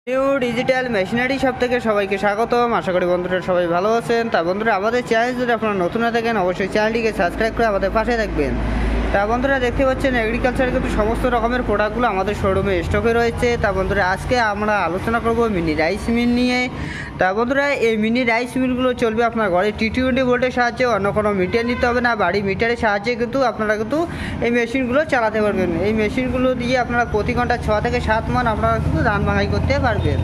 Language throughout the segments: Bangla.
নিউ ডিজিটাল মেশিনারি শপ থেকে সবাইকে স্বাগতম। আশা করি বন্ধুরা সবাই ভালো আছেন। তা বন্ধুরা, আমাদের চ্যানেল যদি আপনারা নতুন হয়ে থাকেন অবশ্যই চ্যানেলটিকে সাবস্ক্রাইব করে আমাদের পাশে থাকবেন। তা বন্ধুরা, দেখতে পাচ্ছেন এগ্রিকালচারের কিন্তু সমস্ত রকমের প্রোডাক্টগুলো আমাদের শোরুমে স্টকে রয়েছে। তা বন্ধুরা, আজকে আমরা আলোচনা করব মিনি রাইস মিল নিয়ে। তা বন্ধুরা, এই মিনি রাইস মিলগুলো চলবে আপনার ঘরে T20 ভোল্টের সাহায্যে, অন্য কোনো মিটার নিতে হবে না। বাড়ি মিটারের সাহায্যে কিন্তু আপনারা কিন্তু এই মেশিনগুলো চালাতে পারবেন। এই মেশিনগুলো দিয়ে আপনারা প্রতি ঘন্টা 6 থেকে 7 মান আপনারা কিন্তু ধান ভাঙাই করতে পারবেন।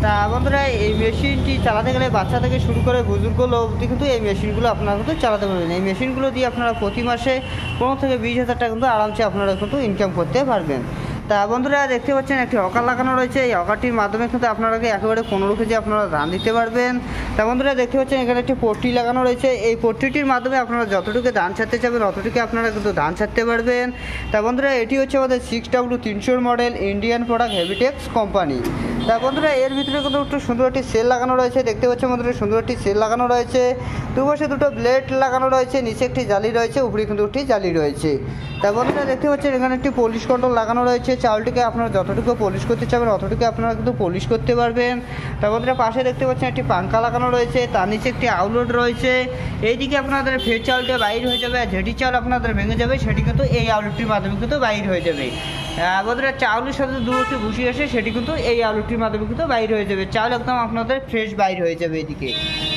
তা বন্ধুরা, এই মেশিনটি চালাতে গেলে বাচ্চা থেকে শুরু করে বুজুর্গ লোক অবধি কিন্তু এই মেশিনগুলো আপনারা কিন্তু চালাতে পারবেন। এই মেশিনগুলো দিয়ে আপনারা প্রতি মাসে 15 থেকে 20 হাজার টাকা কিন্তু আরামসে আপনারা কিন্তু ইনকাম করতে পারবেন। তা বন্ধুরা, দেখতে পাচ্ছেন একটি হকার লাগানো রয়েছে। এই হকারটির মাধ্যমে কিন্তু আপনারা একেবারে 15 কেজি আপনারা ধান দিতে পারবেন। তা বন্ধুরা, দেখতে পাচ্ছেন এখানে একটি পট্টি লাগানো রয়েছে। এই পট্টিটির মাধ্যমে আপনারা যতটুকু ধান ছাড়তে চাবেন অতটুকু আপনারা কিন্তু ধান ছাড়তে পারবেন। তা বন্ধুরা, এটি হচ্ছে আমাদের 6W300 model Indian product হেভিটেক্স company. তা বন্ধুরা, এর ভিতরে কিন্তু একটু সুন্দর একটি সেল লাগানো রয়েছে। দেখতে পাচ্ছেন বন্ধুরা, সুন্দর একটি সেল লাগানো রয়েছে। দুপাশে দুটো ব্লেড লাগানো রয়েছে, নিচে একটি জালি রয়েছে, উপরে কিন্তু একটি জালি রয়েছে। তা বন্ধুরা, দেখতে পাচ্ছেন এখানে একটি পলিশ কন্ট্রোল লাগানো রয়েছে। চাউলটিকে আপনারা যতটুকু পলিশ করতে চাবেন অতটুকু আপনারা কিন্তু পলিশ করতে পারবেন। তা বন্ধুরা, পাশে দেখতে পাচ্ছেন একটি পাঙ্খা লাগানো রয়েছে, তার নিচে একটি আউটলেট রয়েছে। এইদিকে আপনাদের ফের চাউলটা বাইর হয়ে যাবে, আর যেটি চাউল আপনাদের ভেঙে যাবে সেটি কিন্তু এই আউটলেটটির মাধ্যমে কিন্তু বাইর হয়ে যাবে। বন্ধুরা, চাউলের সাথে দু একটি ভুসি আসে, সেটি কিন্তু এই আউটলেটটির মাধ্যমে কিন্তু বাইর হয়ে যাবে। চাউল একদম আপনাদের ফ্রেশ বাইর হয়ে যাবে এদিকে।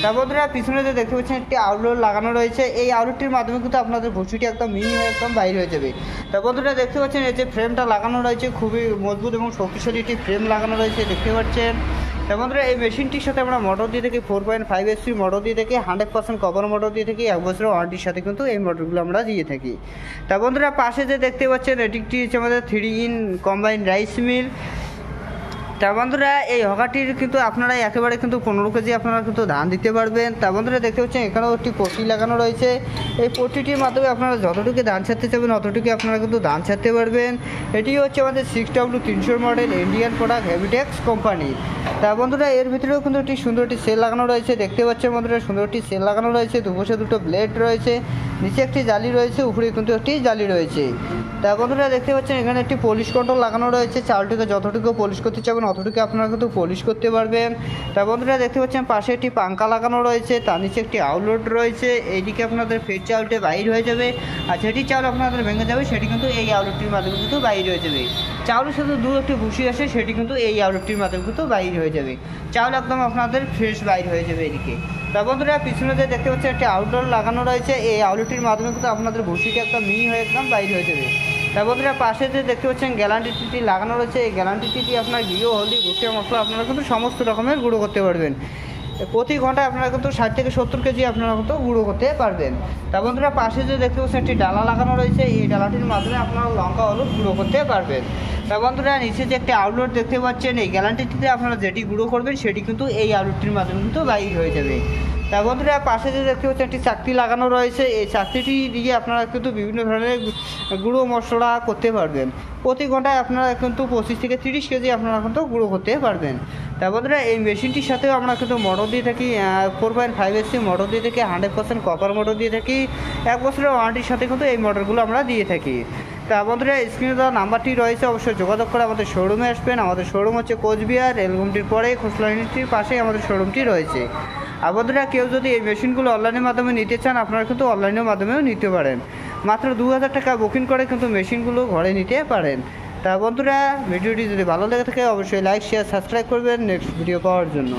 তা বন্ধুরা, পিছনে যে দেখতে পাচ্ছেন একটি আউটলেট লাগানো রয়েছে, এই আউটলেটটির মাধ্যমে কিন্তু আপনাদের ভুসিটি একদম মিহি হয়ে একদম বাইর হয়ে যাবে। তা বন্ধুরা, দেখতে পাচ্ছেন এই যে ফ্রেমটা লাগানো রয়েছে, খুবই মজবুত এবং শক্তিশালী একটি ফ্রেম লাগানো রয়েছে, দেখতে পাচ্ছেন। তা বন্ধুরা, এই মেশিনটির সাথে আমরা মোটর দিয়ে থাকি 4.5 HP মোটর দিয়ে থাকি, 100% কপার মোটর দিয়ে থাকি, 1 বছরের ওয়ারেন্টির সাথে কিন্তু এই মোটরগুলো আমরা দিয়ে থাকি। তা বন্ধুরা, পাশে যে দেখতে পাচ্ছেন এটি হচ্ছে আমাদের 3 in কম্বাইন রাইস মিল। তা বন্ধুরা, এই হকারটির কিন্তু আপনারা একেবারে কিন্তু 15 কেজি আপনারা কিন্তু ধান দিতে পারবেন। তা বন্ধুরা, দেখতে পাচ্ছেন এখানেও একটি পট্টি লাগানো রয়েছে। এই পট্টিটির মাধ্যমে আপনারা যতটুকু ধান ছাড়তে চাবেন অতটুকু আপনারা কিন্তু ধান ছাড়তে পারবেন। এটি হচ্ছে আমাদের 6W300 model Indian product হেভিটেক্স company. তা বন্ধুরা, এর ভিতরেও কিন্তু একটি সুন্দর একটি সেল লাগানো রয়েছে। দেখতে পাচ্ছেন বন্ধুরা, সুন্দর একটি সেল লাগানো রয়েছে, দুপাশে দুটো ব্লেড রয়েছে, নিচে একটি জালি রয়েছে, উপরে কিন্তু একটি জালি রয়েছে। তা বন্ধুরা, দেখতে পাচ্ছেন এখানে একটি পলিশ কন্ট্রোল লাগানো রয়েছে। চাউলটিকে যতটুকু পলিশ করতে চাবেন অতটুকু আপনারা কিন্তু পলিশ করতে পারবেন। তা বন্ধুরা, দেখতে পাচ্ছেন পাশে একটি পাঙ্খা লাগানো রয়েছে, তার নিচে একটি আউটলেট রয়েছে। এইদিকে আপনাদের ফের চাউলটা বাইর হয়ে যাবে, আর যেটি চাউল আপনাদের ভেঙে যাবে সেটি কিন্তু এই আউটলেটটির মাধ্যমে কিন্তু বাইর হয়ে যাবে। চাউলের সাথে দু একটি ভুসি আসে, সেটি কিন্তু এই আউটলেটটির মাধ্যমে কিন্তু বাইর হয়ে যাবে। চাউল একদম আপনাদের ফ্রেশ বাইর হয়ে যাবে এদিকে। তা বন্ধুরা, পিছনে যে দেখতে পাচ্ছেন একটি আউটডোর লাগানো রয়েছে, এই আউটলেটটির মাধ্যমে কিন্তু আপনাদের ভুসিটা একদম মিহি হয়ে একদম বাইর হয়ে যাবে। তা বন্ধুরা, পাশে যে দেখতে পাচ্ছেন গ্যারান্টিটি লাগানো রয়েছে, এই গ্যারান্টিটি আপনার ঘিও, হলদি, ভুসিয়া মশলা আপনারা কিন্তু সমস্ত রকমের গুঁড়ো করতে পারবেন। প্রতি ঘন্টায় আপনারা কিন্তু 60 থেকে 70 কেজি আপনারা কিন্তু গুঁড়ো করতে পারবেন। তা বন্ধুরা, পাশে যে দেখতে পাচ্ছেন একটি ডালা লাগানো রয়েছে, এই ডালাটির মাধ্যমে আপনারা লঙ্কা, হলুদ গুঁড়ো করতে পারবেন। তা বন্ধুরা, নিচে যে একটি আউটলেট দেখতে পাচ্ছেন, এই গ্যারান্টিটিতে আপনারা যেটি গুঁড়ো করবেন সেটি কিন্তু এই আউটলেটটির মাধ্যমে কিন্তু বাইর হয়ে যাবে। তা বন্ধুরা, পাশে যে দেখতে পাচ্ছেন একটি চাকতি লাগানো রয়েছে, এই চাকতিটি দিয়ে আপনারা কিন্তু বিভিন্ন ধরনের গুঁড়ো মশলা করতে পারবেন। প্রতি ঘন্টায় আপনারা কিন্তু 25 থেকে 30 কেজি আপনারা কিন্তু গুঁড়ো করতে পারবেন। তা বন্ধুরা, এই মেশিনটির সাথেও আমরা কিন্তু মোটর দিয়ে থাকি 4.5 HP মোটর দিয়ে থাকি, 100% কপার মোটর দিয়ে থাকি, 1 বছরের ওয়ারেন্টির সাথে কিন্তু এই মোটরগুলো আমরা দিয়ে থাকি। তা বন্ধুরা, স্ক্রিনে দেওয়া নাম্বারটি রয়েছে, অবশ্যই যোগাযোগ করে আমাদের শোরুমে আসবেন। আমাদের শোরুম হচ্ছে কোচবিহার রেলঘুমটির পরে খোসলা ইউনিটির পাশেই আমাদের শোরুমটি রয়েছে। আর বন্ধুরা, কেউ যদি এই মেশিনগুলো অনলাইনের মাধ্যমে নিতে চান আপনারা কিন্তু অনলাইনের মাধ্যমেও নিতে পারেন। মাত্র 2000 টাকা বুকিং করে কিন্তু মেশিনগুলো ঘরে নিতে পারেন। তা বন্ধুরা, ভিডিওটি যদি ভালো লেগে থাকে অবশ্যই লাইক, শেয়ার, সাবস্ক্রাইব করবেন নেক্সট ভিডিও পাওয়ার জন্য।